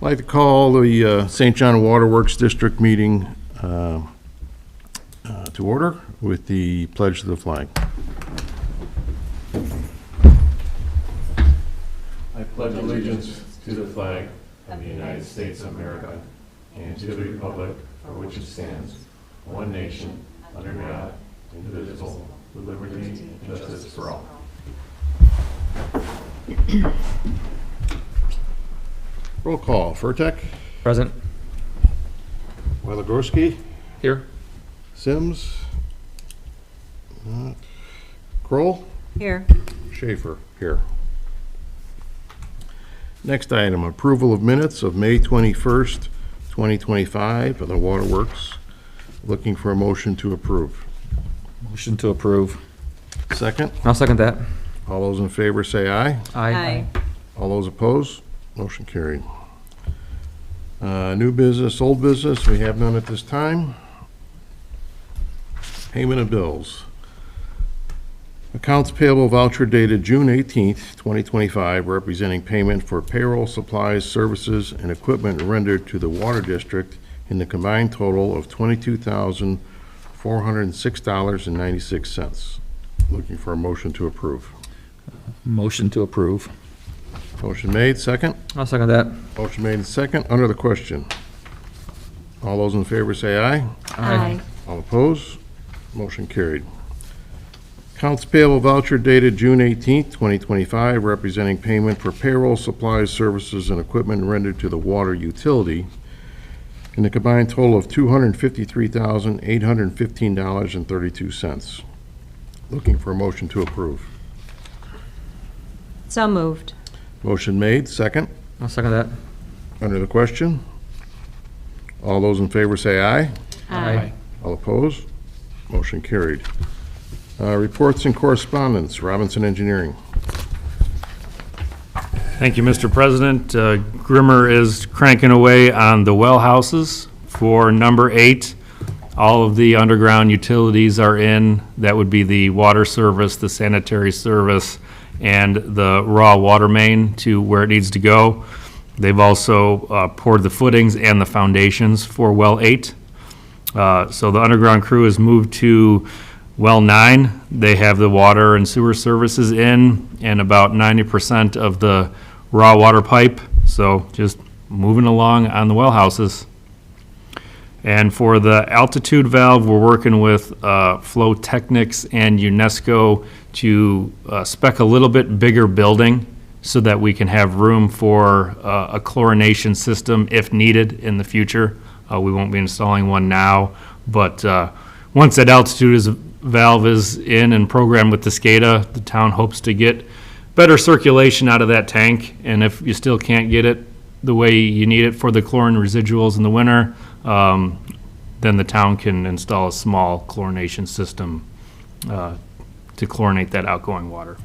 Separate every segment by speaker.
Speaker 1: I'd like to call the St. John Waterworks District meeting to order with the pledge to the flag. I pledge allegiance to the flag of the United States of America and to the republic for which it stands, one nation, under God, indivisible, with liberty and justice for all. Roll call. Furtek?
Speaker 2: Present.
Speaker 1: Waligorski?
Speaker 2: Here.
Speaker 1: Sims? Kroll?
Speaker 3: Here.
Speaker 1: Schaefer? Here. Next item, approval of minutes of May 21st, 2025 of the Waterworks. Looking for a motion to approve.
Speaker 2: Motion to approve.
Speaker 1: Second.
Speaker 2: I'll second that.
Speaker 1: All those in favor say aye.
Speaker 3: Aye.
Speaker 1: All those opposed? Motion carried. New business, old business, we have none at this time. Payment of bills. Accounts payable voucher dated June 18th, 2025, representing payment for payroll, supplies, services, and equipment rendered to the Water District in the combined total of $22,406.96. Looking for a motion to approve.
Speaker 2: Motion to approve.
Speaker 1: Motion made, second.
Speaker 2: I'll second that.
Speaker 1: Motion made and second. Under the question. All those in favor say aye.
Speaker 3: Aye.
Speaker 1: All opposed? Motion carried. Accounts payable voucher dated June 18th, 2025, representing payment for payroll, supplies, services, and equipment rendered to the water utility in the combined total of $253,815.32. Looking for a motion to approve.
Speaker 3: So moved.
Speaker 1: Motion made, second.
Speaker 2: I'll second that.
Speaker 1: Under the question. All those in favor say aye.
Speaker 3: Aye.
Speaker 1: All opposed? Motion carried. Reports and correspondence. Robinson Engineering.
Speaker 4: Thank you, Mr. President. Grimmer is cranking away on the well houses for number 8. All of the underground utilities are in. That would be the water service, the sanitary service, and the raw water main to where it needs to go. They've also poured the footings and the foundations for well 8. So the underground crew has moved to well 9. They have the water and sewer services in and about 90% of the raw water pipe. So just moving along on the well houses. And for the altitude valve, we're working with Flow Technics and UNESCO to spec a little bit bigger building so that we can have room for a chlorination system if needed in the future. We won't be installing one now, but once that altitude valve is in and programmed with the SCADA, the town hopes to get better circulation out of that tank. And if you still can't get it the way you need it for the chlorine residuals in the winter, then the town can install a small chlorination system to chlorinate that outgoing water.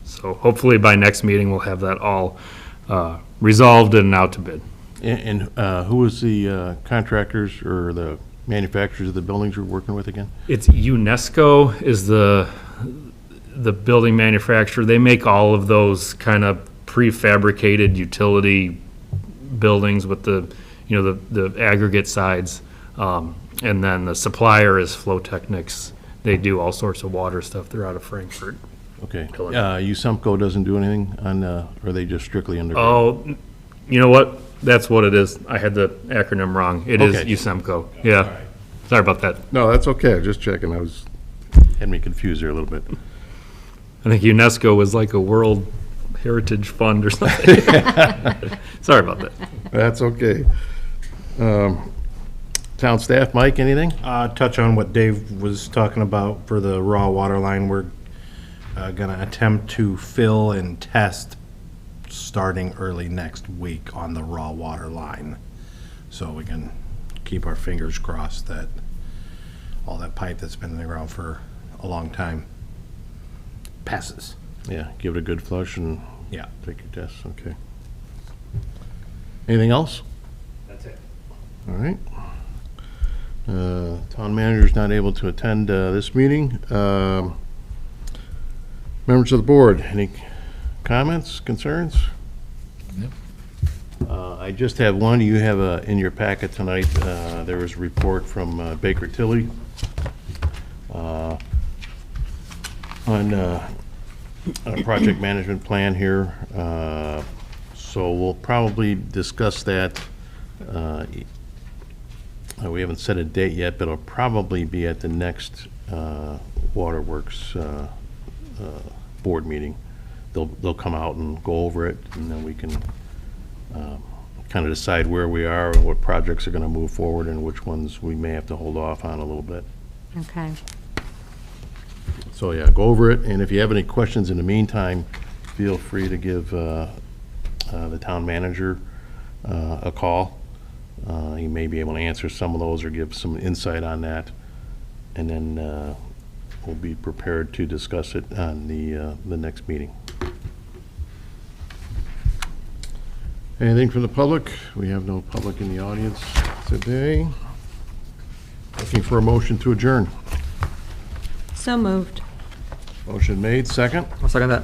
Speaker 4: So hopefully by next meeting, we'll have that all resolved and out to bid.
Speaker 1: And who is the contractors or the manufacturers of the buildings you're working with again?
Speaker 4: It's UNESCO is the building manufacturer. They make all of those kind of prefabricated utility buildings with the aggregate sides. And then the supplier is Flow Technics. They do all sorts of water stuff. They're out of Frankfurt.
Speaker 1: Okay. USUMCO doesn't do anything on, or are they just strictly underground?
Speaker 4: Oh, you know what? That's what it is. I had the acronym wrong. It is
Speaker 1: Okay.
Speaker 4: USEMCO. Yeah.
Speaker 1: right.
Speaker 4: Sorry about that.
Speaker 1: No, that's okay. Just checking. Had me confused there a little bit.
Speaker 4: I think UNESCO was like a World Heritage Fund or something. Sorry about that.
Speaker 1: That's okay. Town staff, Mike, anything?
Speaker 5: Touch on what Dave was talking about for the raw water line. We're going to attempt to fill and test starting early next week on the raw water line. So we can keep our fingers crossed that all that pipe that's been in the ground for a long time passes.
Speaker 1: Yeah, give it a good flush and
Speaker 5: Yeah.
Speaker 1: take your tests. Okay. Anything else?
Speaker 4: That's it.
Speaker 1: All right. Town manager's not able to attend this meeting. Members of the board, any comments, concerns?
Speaker 2: Yep.
Speaker 1: I just have one. You have in your packet tonight, there was a report from Baker Tilly on a project management plan here. So we'll probably discuss that. We haven't set a date yet, but it'll probably be at the next Waterworks board meeting. They'll come out and go over it, and then we can kind of decide where we are and what projects are going to move forward and which ones we may have to hold off on a little bit.
Speaker 3: Okay.
Speaker 1: So, yeah, go over it, and if you have any questions in the meantime, feel free to give the town manager a call. He may be able to answer some of those or give some insight on that, and then we'll be prepared to discuss it on the next meeting. Anything from the public? We have no public in the audience today. Looking for a motion to adjourn.
Speaker 3: So moved.
Speaker 1: Motion made, second.
Speaker 2: I'll second that.